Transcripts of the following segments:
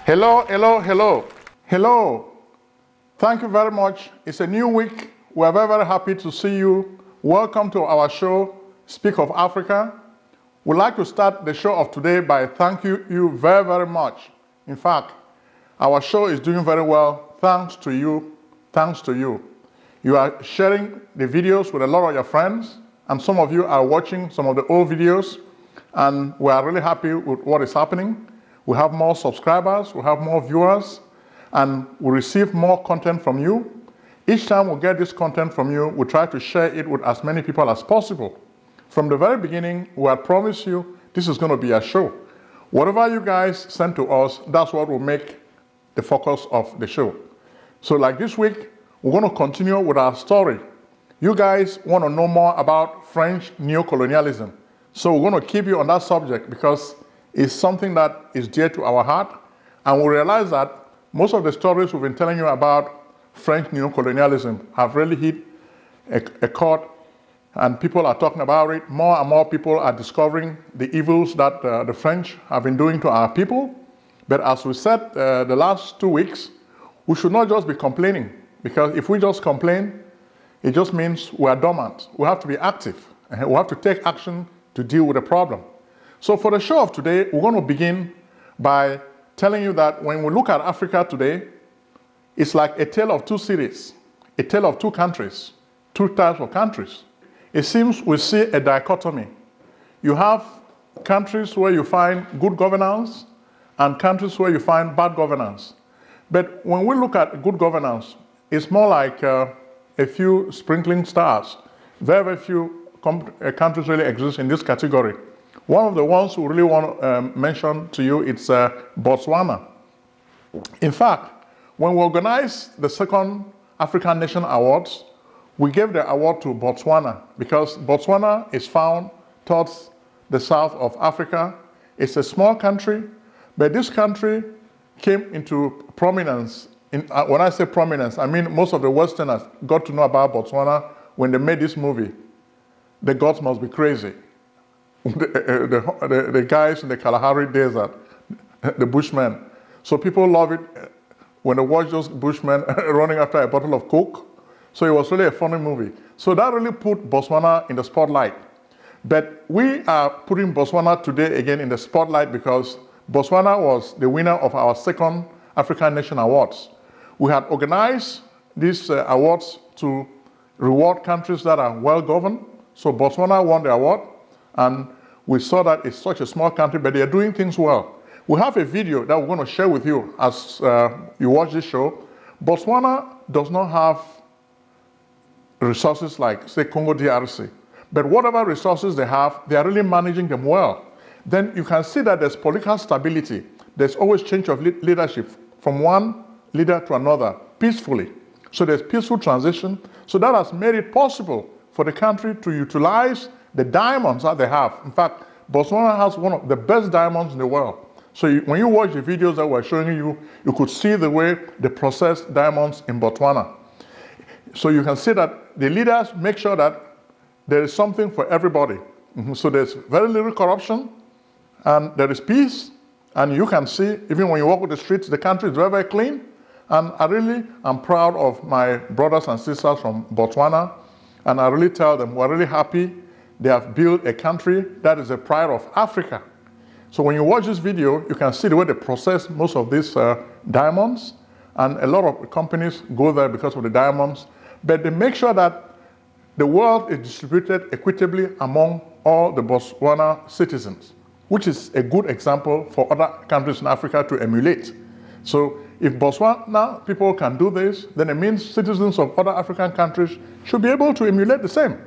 Hello, hello, hello. Hello. Thank you very much. It's a new week. We're very, very happy to see you. Welcome to our show, Speak of Africa. We'd like to start the show of today by thanking you very, very much. In fact, our show is doing very well thanks to you. Thanks to you. You are sharing the videos with a lot of your friends, and some of you are watching some of the old videos, and we are really happy with what is happening. We have more subscribers, we have more viewers, and we receive more content from you. Each time we get this content from you, we try to share it with as many people as possible. From the very beginning, we had promised you this is going to be a show. Whatever you guys send to us, that's what will make the focus of the show. So like this week, we're going to continue with our story. You guys want to know more about French neocolonialism. So we're going to keep you on that subject because it's something that is dear to our heart. And we realize that most of the stories we've been telling you about French neocolonialism have really hit a chord, and people are talking about it. More and more people are discovering the evils that the French have been doing to our people. But as we said the last 2 weeks, we should not just be complaining, because if we just complain, it just means we are dormant. We have to be active, and we have to take action to deal with the problem. So for the show of today, we're going to begin by telling you that when we look at Africa today, it's like a tale of two cities, a tale of two countries, two types of countries. It seems we see a dichotomy. You have countries where you find good governance and countries where you find bad governance. But when we look at good governance, it's more like a few sprinkling stars. Very, very few countries really exist in this category. One of the ones we really want to mention to you is Botswana. In fact, when we organized the second African Nation Awards, we gave the award to Botswana because Botswana is found towards the south of Africa. It's a small country, but this country came into prominence. When I say prominence, I mean most of the Westerners got to know about Botswana when they made this movie, The Gods Must Be Crazy. The guys in the Kalahari Desert, the Bushmen. So people love it when they watch those Bushmen running after a bottle of Coke. So it was really a funny movie. So that really put Botswana in the spotlight. But we are putting Botswana today again in the spotlight because Botswana was the winner of our second African Nation Awards. We had organized these awards to reward countries that are well governed. So Botswana won the award, and we saw that it's such a small country, but they are doing things well. We have a video that we're going to share with you as you watch this show. Botswana does not have resources like, say, Congo DRC. But whatever resources they have, they are really managing them well. Then you can see that there's political stability. There's always change of leadership from one leader to another, peacefully. So there's peaceful transition. So that has made it possible for the country to utilize the diamonds that they have. In fact, Botswana has one of the best diamonds in the world. So when you watch the videos that we're showing you, you could see the way they process diamonds in Botswana. So you can see that the leaders make sure that there is something for everybody. So there's very little corruption, and there is peace. And you can see, even when you walk with the streets, the country is very, very clean. And I really am proud of my brothers and sisters from Botswana. And I really tell them we're really happy they have built a country that is a pride of Africa. So when you watch this video, you can see the way they process most of these diamonds. And a lot of companies go there because of the diamonds. But they make sure that the wealth is distributed equitably among all the Botswana citizens, which is a good example for other countries in Africa to emulate. So if Botswana people can do this, then it means citizens of other African countries should be able to emulate the same.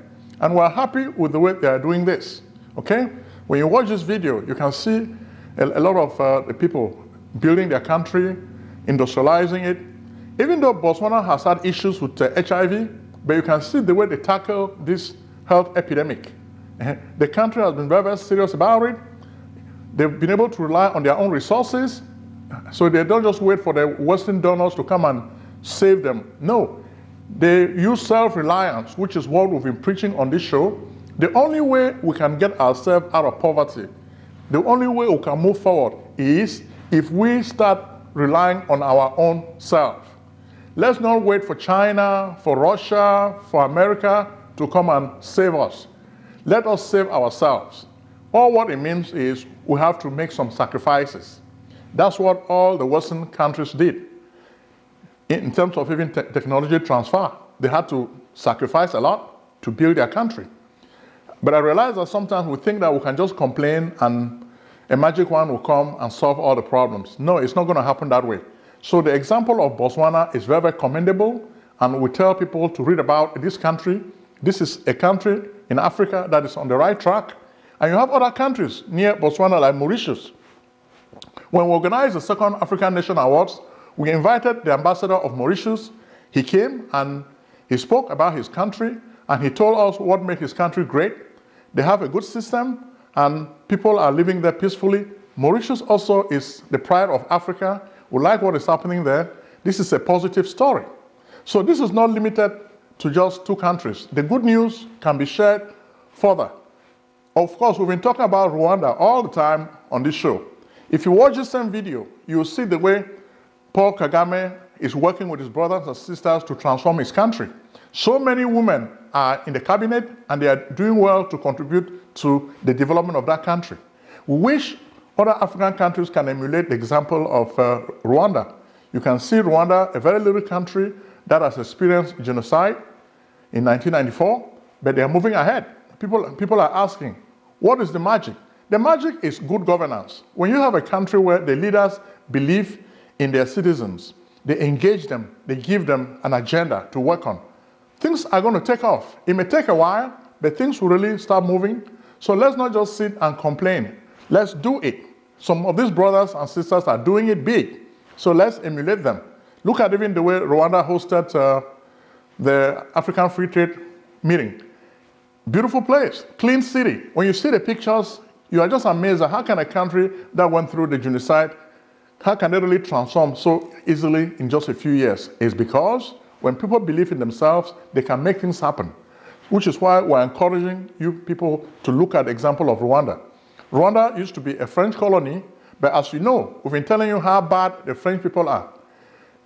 And we're happy with the way they are doing this, okay? When you watch this video, you can see a lot of the people building their country, industrializing it. Even though Botswana has had issues with HIV, but you can see the way they tackle this health epidemic. The country has been very, very serious about it. They've been able to rely on their own resources, so they don't just wait for the Western donors to come and save them. No, they use self-reliance, which is what we've been preaching on this show. The only way we can get ourselves out of poverty, the only way we can move forward is if we start relying on our own self. Let's not wait for China, for Russia, for America to come and save us. Let us save ourselves. All what it means is we have to make some sacrifices. That's what all the Western countries did in terms of even technology transfer. They had to sacrifice a lot to build their country. But I realize that sometimes we think that we can just complain and a magic wand will come and solve all the problems. No, it's not going to happen that way. So the example of Botswana is very, very commendable, and we tell people to read about this country. This is a country in Africa that is on the right track. And you have other countries near Botswana like Mauritius. When we organized the second African Nation Awards, we invited the ambassador of Mauritius. He came and he spoke about his country, and he told us what made his country great. They have a good system, and people are living there peacefully. Mauritius also is the pride of Africa. We like what is happening there. This is a positive story. So this is not limited to just two countries. The good news can be shared further. Of course, we've been talking about Rwanda all the time on this show. If you watch the same video, you'll see the way Paul Kagame is working with his brothers and sisters to transform his country. So many women are in the cabinet, and they are doing well to contribute to the development of that country. We wish other African countries can emulate the example of Rwanda. You can see Rwanda, a very little country that has experienced genocide in 1994, but they are moving ahead. People are asking, what is the magic? The magic is good governance. When you have a country where the leaders believe in their citizens, they engage them, they give them an agenda to work on, things are going to take off. It may take a while, but things will really start moving. So let's not just sit and complain. Let's do it. Some of these brothers and sisters are doing it big. So let's emulate them. Look at even the way Rwanda hosted the African Free Trade meeting. Beautiful place, clean city. When you see the pictures, you are just amazed at how can a country that went through the genocide, how can they really transform so easily in just a few years? It's because when people believe in themselves, they can make things happen, which is why we're encouraging you people to look at the example of Rwanda. Rwanda used to be a French colony, but as you know, we've been telling you how bad the French people are.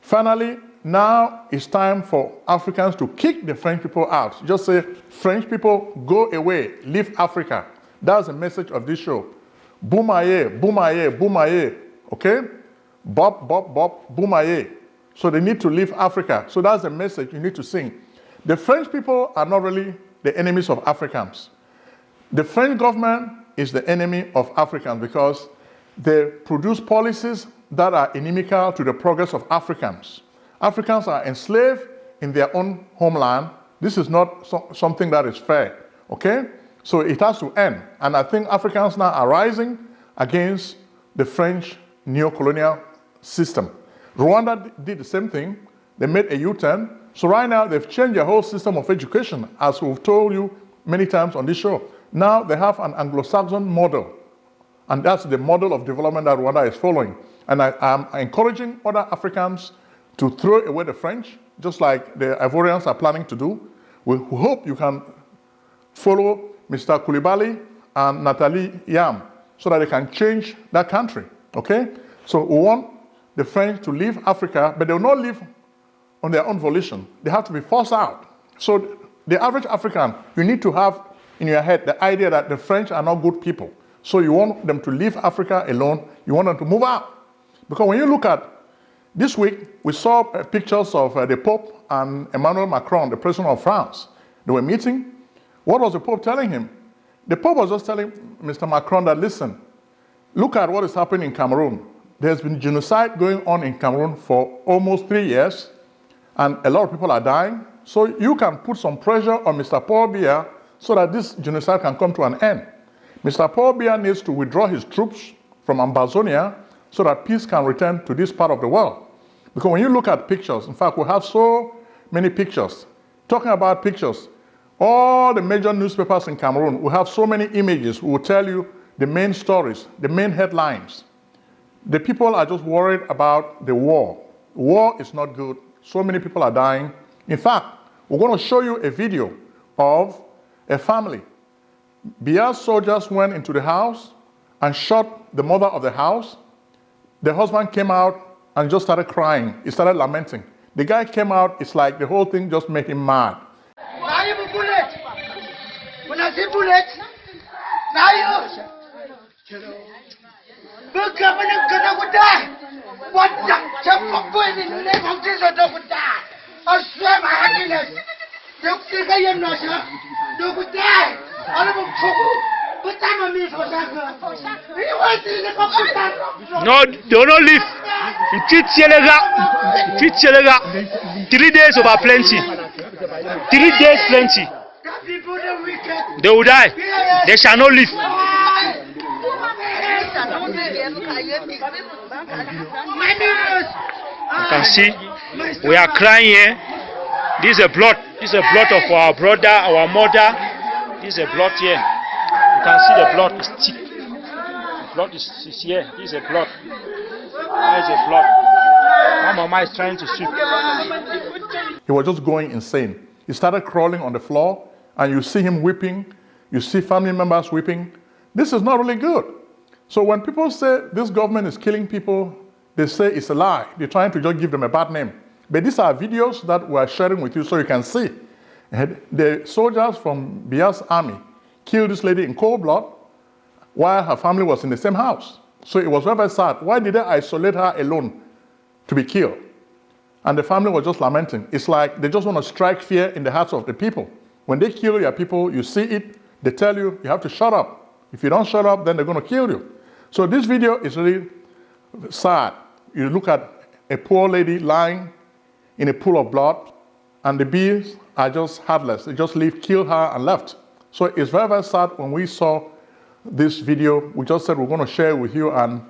Finally, now it's time for Africans to kick the French people out. Just say, French people, go away, leave Africa. That's the message of this show. Boomaye, boomaye, boomaye, okay? Bop, bop, bop, boomaye. So they need to leave Africa. So that's the message you need to sing. The French people are not really the enemies of Africans. The French government is the enemy of Africans because they produce policies that are inimical to the progress of Africans. Africans are enslaved in their own homeland. This is not something that is fair, okay? So it has to end. And I think Africans now are rising against the French neo-colonial system. Rwanda did the same thing. They made a U-turn. So right now, they've changed their whole system of education, as we've told you many times on this show. Now they have an Anglo-Saxon model. And that's the model of development that Rwanda is following. And I'm encouraging other Africans to throw away the French, just like the Ivorians are planning to do. We hope you can follow Mr. Koulibaly and Nathalie Yam so that they can change that country, okay? So we want the French to leave Africa, but they will not leave on their own volition. They have to be forced out. So the average African, you need to have in your head the idea that the French are not good people. So you want them to leave Africa alone. You want them to move out. Because when you look at this week, we saw pictures of the Pope and Emmanuel Macron, the president of France. They were meeting. What was the Pope telling him? The Pope was just telling Mr. Macron that, listen, look at what is happening in Cameroon. There's been genocide going on in Cameroon for almost 3 years, and a lot of people are dying. So you can put some pressure on Mr. Paul Biya so that this genocide can come to an end. Mr. Paul Biya needs to withdraw his troops from Ambazonia so that peace can return to this part of the world. Because when you look at pictures, in fact, we have so many pictures. Talking about pictures, all the major newspapers in Cameroon, we have so many images. We will tell you the main stories, the main headlines. The people are just worried about the war. War is not good. So many people are dying. In fact, we're going to show you a video of a family. Biya's soldiers went into the house and shot the mother of the house. The husband came out and just started crying. He started lamenting. The guy came out, it's like the whole thing just made him mad. Now you bullet. When I see bullet, now you. Look up and I'm gonna die. What the fuck in the name of Jesus don't die? I swear my happiness. You think I am not sure? Don't die. I don't know. What time of me for that? No, do not leave. Teach 3 days over plenty. 3 days plenty. They will die. They shall not live. You can see we are crying here. This is a blood. This is a blood of our brother, our mother. This is a blood here. You can see the blood is thick. The blood is here. This is a blood. There is a blood. My mama is trying to sweep. He was just going insane. He started crawling on the floor, and you see him weeping. You see family members weeping. This is not really good. So when people say this government is killing people, they say it's a lie. They're trying to just give them a bad name. But these are videos that we're sharing with you so you can see. The soldiers from Biya's army killed this lady in cold blood while her family was in the same house. So it was very, very sad. Why did they isolate her alone to be killed? And the family was just lamenting. It's like they just want to strike fear in the hearts of the people. When they kill your people, you see it, they tell you, you have to shut up. If you don't shut up, then they're going to kill you. So this video is really sad. You look at a poor lady lying in a pool of blood, and the bees are just heartless. They just killed her and left. So it's very, very sad when we saw this video. We just said we're going to share it with you, and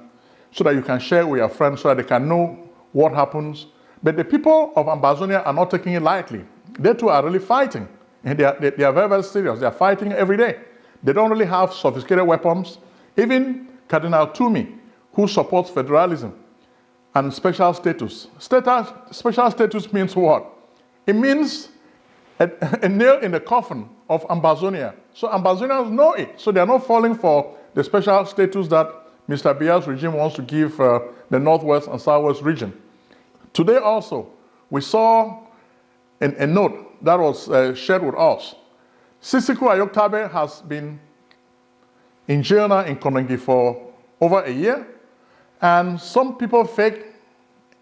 so that you can share with your friends so that they can know what happens. But the people of Ambazonia are not taking it lightly. They too are really fighting. And they are very, very serious. They are fighting every day. They don't really have sophisticated weapons. Even Cardinal Toomey, who supports federalism and special status. Special status means what? It means a nail in the coffin of Ambazonia. So Ambazonians know it. So they are not falling for the special status that Mr. Biya's regime wants to give the Northwest and Southwest region. Today also, we saw a note that was shared with us. Sisiku Ayoktabe has been in jail now in Konongi for over a year, and some people faked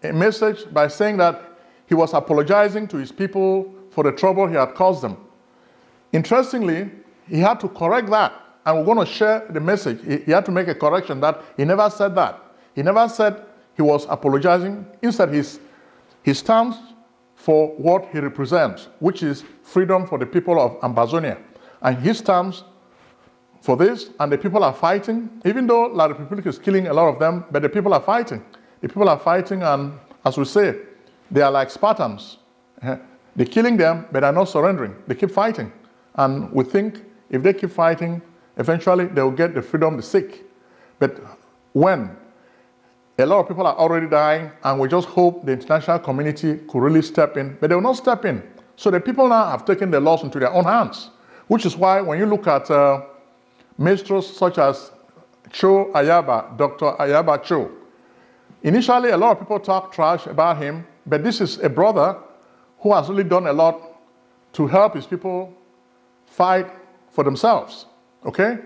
a message by saying that he was apologizing to his people for the trouble he had caused them. Interestingly, he had to correct that, and we're going to share the message. He had to make a correction that he never said that. He never said he was apologizing. Instead, he stands for what he represents, which is freedom for the people of Ambazonia. And he stands for this, and the people are fighting, even though La Republic is killing a lot of them, but the people are fighting. The people are fighting, and as we say, they are like Spartans. They're killing them, but they're not surrendering. They keep fighting. And we think if they keep fighting, eventually they will get the freedom they seek. But when a lot of people are already dying, and we just hope the international community could really step in, but they will not step in. So the people now have taken the laws into their own hands, which is why when you look at minstrels such as Cho Ayaba, Dr. Ayaba Cho, initially a lot of people talk trash about him, but this is a brother who has really done a lot to help his people fight for themselves, okay?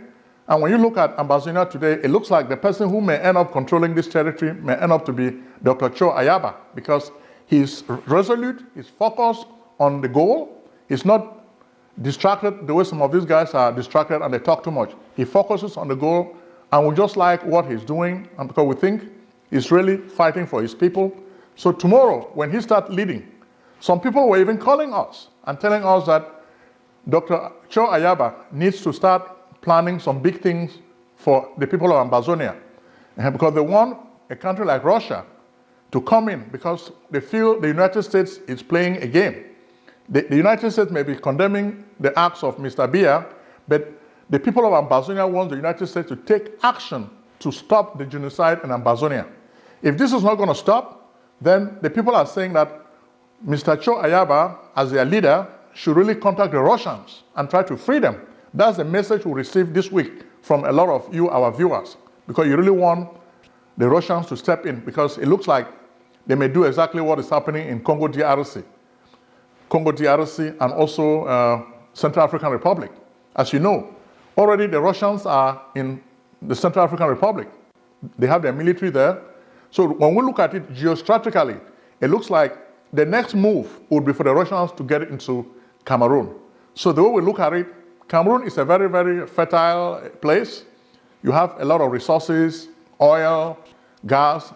And when you look at Ambazonia today, it looks like the person who may end up controlling this territory may end up to be Dr. Cho Ayaba, because he's resolute, he's focused on the goal, he's not distracted the way some of these guys are distracted and they talk too much. He focuses on the goal, and we just like what he's doing, and because we think he's really fighting for his people. So tomorrow, when he starts leading, some people were even calling us and telling us that Dr. Cho Ayaba needs to start planning some big things for the people of Ambazonia, because they want a country like Russia to come in, because they feel the United States is playing a game. The United States may be condemning the acts of Mr. Biya, but the people of Ambazonia want the United States to take action to stop the genocide in Ambazonia. If this is not going to stop, then the people are saying that Mr. Cho Ayaba, as their leader, should really contact the Russians and try to free them. That's the message we received this week from a lot of you, our viewers, because you really want the Russians to step in, because it looks like they may do exactly what is happening in Congo DRC. Congo DRC and also Central African Republic. As you know, already the Russians are in the Central African Republic. They have their military there. So when we look at it geostrategically, it looks like the next move would be for the Russians to get into Cameroon. So the way we look at it, Cameroon is a very, very fertile place. You have a lot of resources, oil, gas.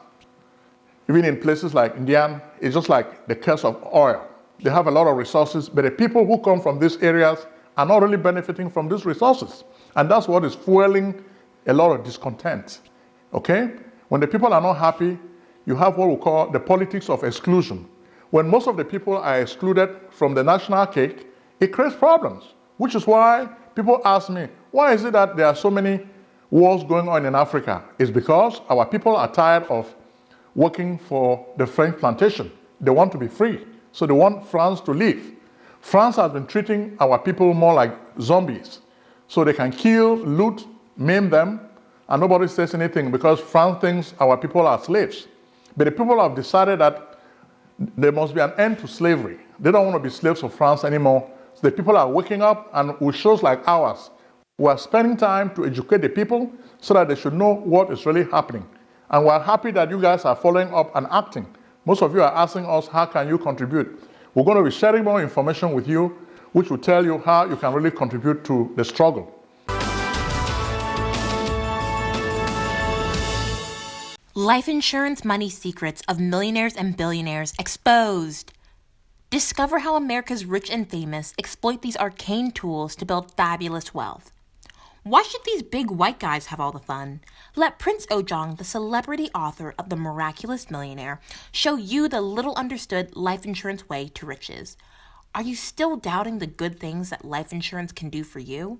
Even in places like India, it's just like the curse of oil. They have a lot of resources, but the people who come from these areas are not really benefiting from these resources. And that's what is fueling a lot of discontent, okay? When the people are not happy, you have what we call the politics of exclusion. When most of the people are excluded from the national cake, it creates problems, which is why people ask me, why is it that there are so many wars going on in Africa? It's because our people are tired of working for the French plantation. They want to be free, so they want France to leave. France has been treating our people more like zombies, so they can kill, loot, maim them, and nobody says anything because France thinks our people are slaves. But the people have decided that there must be an end to slavery. They don't want to be slaves of France anymore. So the people are waking up, and with shows like ours, we are spending time to educate the people so that they should know what is really happening. And we're happy that you guys are following up and acting. Most of you are asking us, how can you contribute? We're going to be sharing more information with you, which will tell you how you can really contribute to the struggle. Life insurance money secrets of millionaires and billionaires exposed. Discover how America's rich and famous exploit these arcane tools to build fabulous wealth. Why should these big white guys have all the fun? Let Prince Ojong, the celebrity author of The Miraculous Millionaire, show you the little understood life insurance way to riches. Are you still doubting the good things that life insurance can do for you?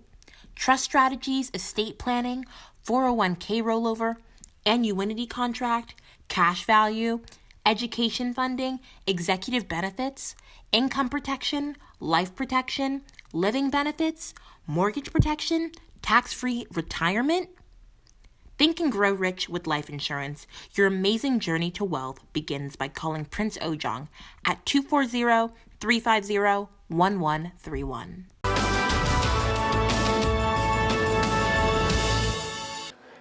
Trust strategies, estate planning, 401k rollover, annuity contract, cash value, education funding, executive benefits, income protection, life protection, living benefits, mortgage protection, tax-free retirement? Think and grow rich with life insurance. Your amazing journey to wealth begins by calling Prince Ojong at 240-350-1131.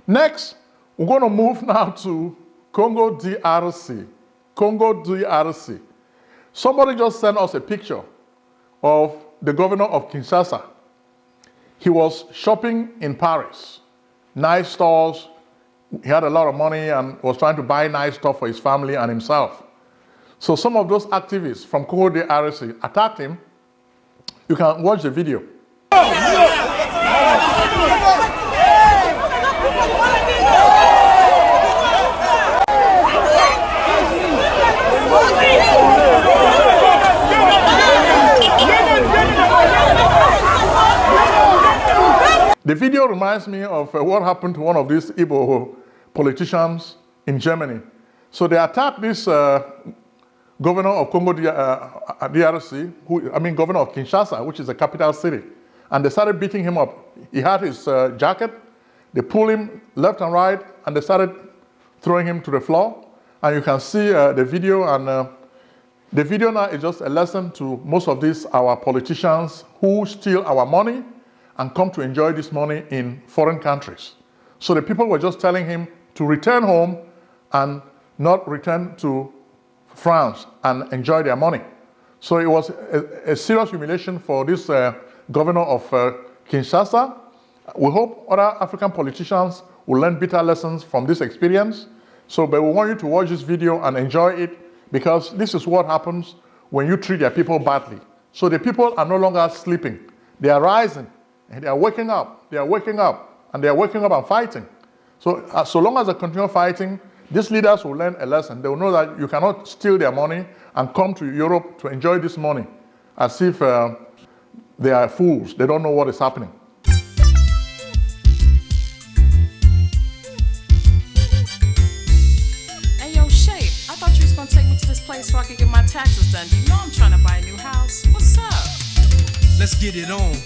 Next, we're going to move now to Congo DRC. Congo DRC. Somebody just sent us a picture of the governor of Kinshasa. He was shopping in Paris. Nice stores. He had a lot of money and was trying to buy nice stuff for his family and himself. So some of those activists from Congo DRC attacked him. You can watch the video. The video reminds me of what happened to one of these Igbo politicians in Germany. So they attacked this governor of Congo DRC, governor of Kinshasa, which is the capital city, and they started beating him up. He had his jacket. They pulled him left and right, and they started throwing him to the floor. And you can see the video, and the video now is just a lesson to most of these our politicians who steal our money and come to enjoy this money in foreign countries. So the people were just telling him to return home and not return to France and enjoy their money. So it was a serious humiliation for this governor of Kinshasa. We hope other African politicians will learn bitter lessons from this experience. But we want you to watch this video and enjoy it, because this is what happens when you treat your people badly. So the people are no longer sleeping. They are rising. And they are waking up, and they are waking up and fighting. So long as they continue fighting, these leaders will learn a lesson. They will know that you cannot steal their money and come to Europe to enjoy this money as if they are fools. They don't know what is happening. Hey, yo, Shay, I thought you was going to take me to this place so I could get my taxes done. You know I'm trying to buy a new house. What's up? Let's get it on.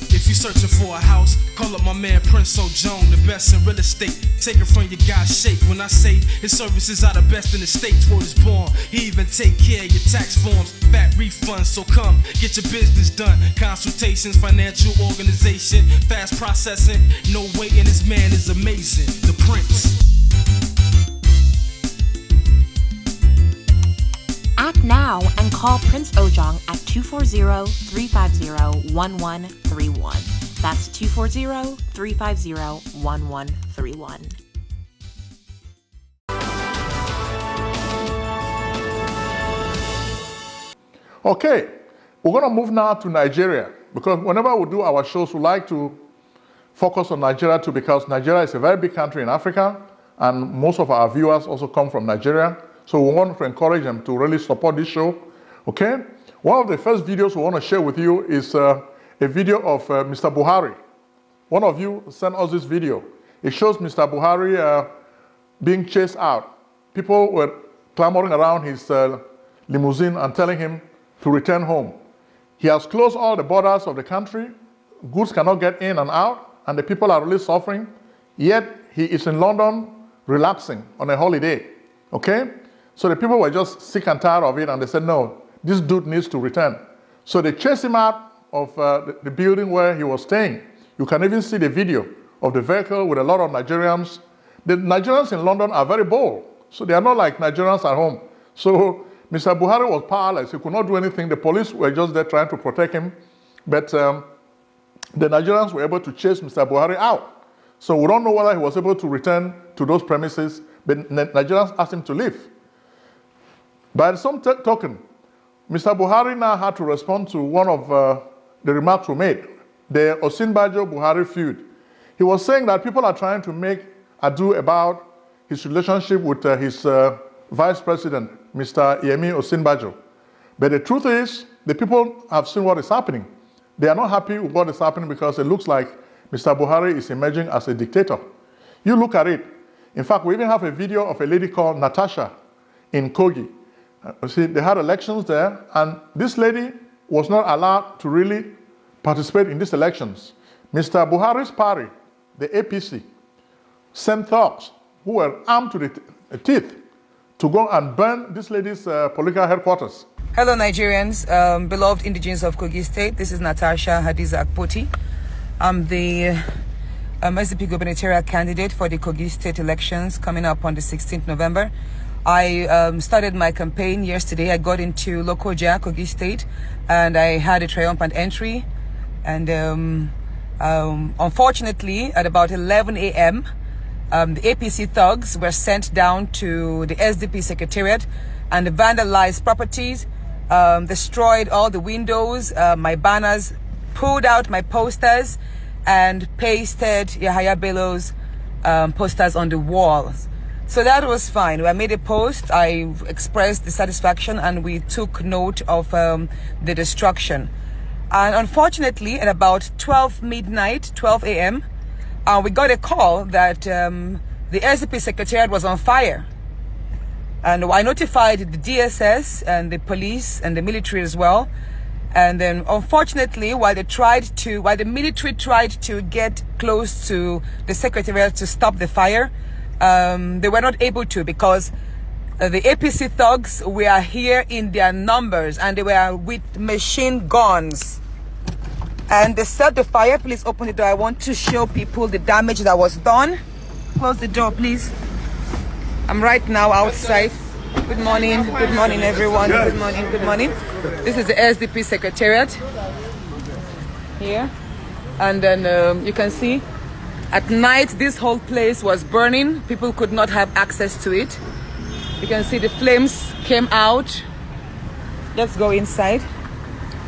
If If you're searching for a house, call up my man Prince Ojong, the best in real estate. Take it from your guy's shape. When I say his services are the best in the states, word is born. He even take care of your tax forms, fat refunds. So come, get your business done. Consultations, financial organization, fast processing, no waiting. This man is amazing. The Prince. Act now and call Prince Ojong at 240-350-1131. That's 240-350-1131. Okay, we're going to move now to Nigeria, because whenever we do our shows, we like to focus on Nigeria too, because Nigeria is a very big country in Africa, and most of our viewers also come from Nigeria. So we want to encourage them to really support this show, okay? One of the first videos we want to share with you is a video of Mr. Buhari. One of you sent us this video. It shows Mr. Buhari being chased out. People were clamoring around his limousine and telling him to return home. He has closed all the borders of the country. Goods cannot get in and out, and the people are really suffering. Yet he is in London relaxing on a holiday, okay? So the people were just sick and tired of it, and they said, no, this dude needs to return. So they chased him out of the building where he was staying. You can even see the video of the vehicle with a lot of Nigerians. The Nigerians in London are very bold, so they are not like Nigerians at home. So Mr. Buhari was powerless. He could not do anything. The police were just there trying to protect him. But the Nigerians were able to chase Mr. Buhari out. So we don't know whether he was able to return to those premises, but Nigerians asked him to leave. By some token, Mr. Buhari now had to respond to one of the remarks we made, the Osinbajo-Buhari feud. He was saying that people are trying to make ado about his relationship with his vice president, Mr. Yemi Osinbajo. But the truth is, the people have seen what is happening. They are not happy with what is happening because it looks like Mr. Buhari is emerging as a dictator. You look at it. In fact, we even have a video of a lady called Natasha in Kogi. See, they had elections there, and this lady was not allowed to really participate in these elections. Mr. Buhari's party, the APC, sent thugs who were armed to the teeth to go and burn this lady's political headquarters. Hello Nigerians, beloved indigenes of Kogi State. This is Natasha Hadiza Akpoti. I'm the SDP gubernatorial candidate for the Kogi State elections coming up on the 16th November. I started my campaign yesterday. I got into Lokoja, Kogi State, and I had a triumphant entry. And unfortunately, at about 11 a.m., the APC thugs were sent down to the SDP secretariat and vandalized properties, destroyed all the windows, my banners, pulled out my posters, and pasted Yahaya Bello's posters on the walls. So that was fine. I made a post, I expressed dissatisfaction, and we took note of the destruction. And unfortunately, at about 12 a.m., we got a call that the SDP secretariat was on fire. And I notified the DSS and the police and the military as well. And then unfortunately, while the military tried to get close to the secretariat to stop the fire, they were not able to, because the APC thugs were here in their numbers and they were with machine guns. And they set the fire. Please open the door. I want to show people the damage that was done. Close the door, please. I'm right now outside. Good morning. Good morning, everyone. Good morning. Good morning. This is the SDP secretariat here. And then you can see at night this whole place was burning. People could not have access to it. You can see the flames came out. Let's go inside.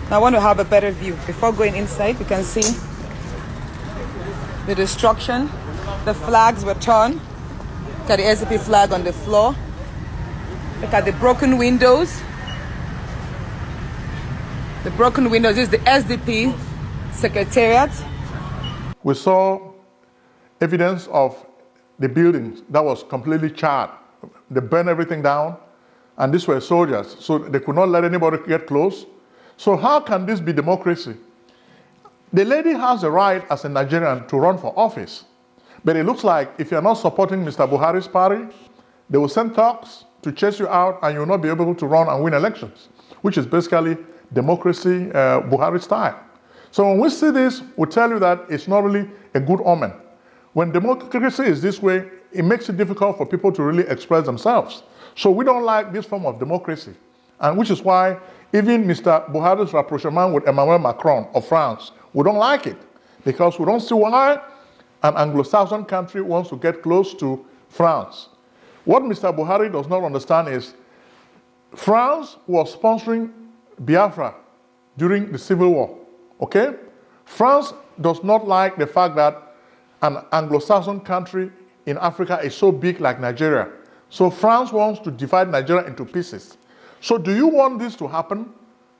I want to have a better view. Before going inside, you can see the destruction. The flags were torn. Look at the SDP flag on the floor. Look at the broken windows. The broken windows. This is the SDP secretariat. We saw evidence of the buildings that was completely charred. They burned everything down, and these were soldiers, so they could not let anybody get close. So how can this be democracy? The lady has the right as a Nigerian to run for office. But it looks like if you're not supporting Mr. Buhari's party, they will send thugs to chase you out and you will not be able to run and win elections, which is basically democracy Buhari style. So when we see this, we tell you that it's not really a good omen. When democracy is this way, it makes it difficult for people to really express themselves. So we don't like this form of democracy. And which is why even Mr. Buhari's rapprochement with Emmanuel Macron of France, we don't like it. Because we don't see why an Anglo-Saxon country wants to get close to France. What Mr. Buhari does not understand is France was sponsoring Biafra during the Civil War, okay? France does not like the fact that an Anglo-Saxon country in Africa is so big like Nigeria. So France wants to divide Nigeria into pieces. So do you want this to happen?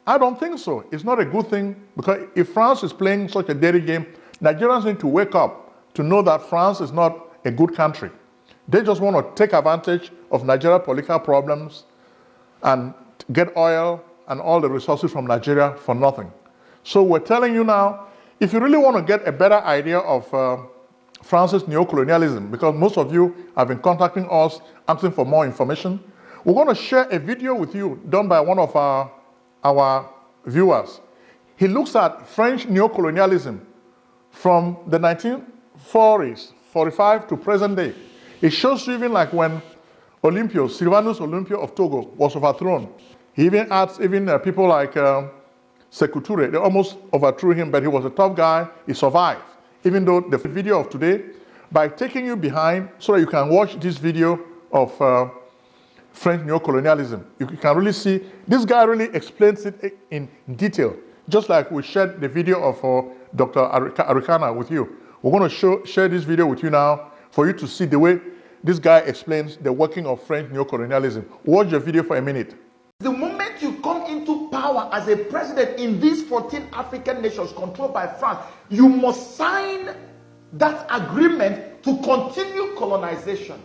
I don't think so. It's not a good thing, because if France is playing such a dirty game, Nigerians need to wake up to know that France is not a good country. They just want to take advantage of Nigeria's political problems and get oil and all the resources from Nigeria for nothing. So we're telling you now, if you really want to get a better idea of France's neocolonialism, because most of you have been contacting us asking for more information, we're going to share a video with you done by one of our viewers. He looks at French neocolonialism from the 1940s, 45 to present day. It shows you even like when Sylvanus Olympio of Togo was overthrown. He even adds people like Sékou Touré. They almost overthrew him, but he was a tough guy. He survived. Even though the video of today, by taking you behind so that you can watch this video of French neocolonialism, you can really see, this guy really explains it in detail, just like we shared the video of Dr. Arikana with you. We're going to share this video with you now for you to see the way this guy explains the working of French neocolonialism. Watch the video for a minute. The moment you come into power as a president in these 14 African nations controlled by France, you must sign that agreement to continue colonization.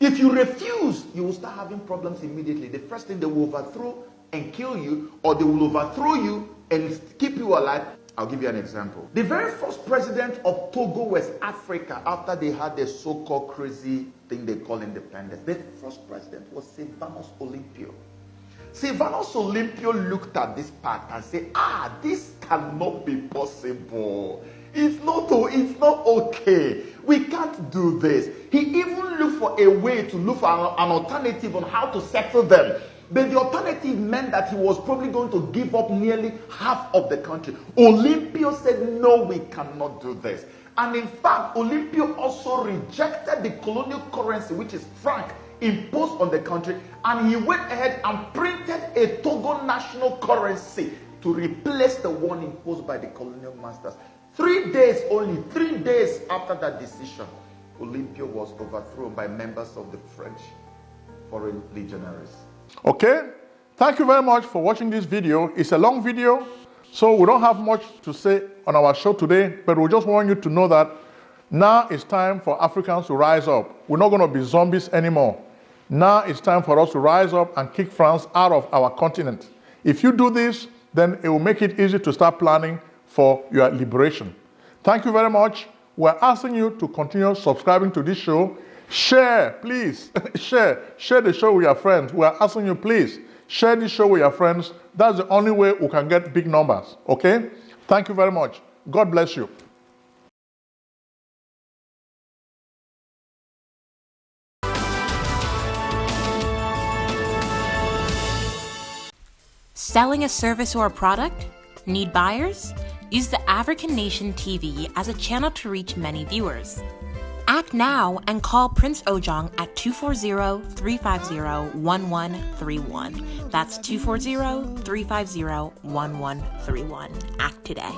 If you refuse, you will start having problems immediately. The first thing, they will overthrow and kill you, or they will overthrow you and keep you alive. I'll give you an example. The very first president of Togo, West Africa, after they had the so-called crazy thing they call independence, the first president was Sylvanus Olympio. Sylvanus Olympio looked at this part and said, this cannot be possible. It's not okay. We can't do this. He even looked for a way to look for an alternative on how to settle them. But the alternative meant that he was probably going to give up nearly half of the country. Olympio said, no, we cannot do this. And in fact, Olympio also rejected the colonial currency, which is franc, imposed on the country. And he went ahead and printed a Togo national currency to replace the one imposed by the colonial masters. 3 days only, 3 days after that decision, Olympio was overthrown by members of the French foreign legionaries. Okay, thank you very much for watching this video. It's a long video, so we don't have much to say on our show today, but we just want you to know that now it's time for Africans to rise up. We're not going to be zombies anymore. Now it's time for us to rise up and kick France out of our continent. If you do this, then it will make it easy to start planning for your liberation. Thank you very much. We're asking you to continue subscribing to this show. Share, please. Share the show with your friends. We're asking you, please, share this show with your friends. That's the only way we can get big numbers, okay? Thank you very much. God bless you. Selling a service or a product? Need buyers? Use the African Nation TV as a channel to reach many viewers. Act now and call Prince Ojong at 240-350-1131. That's 240-350-1131. Act today.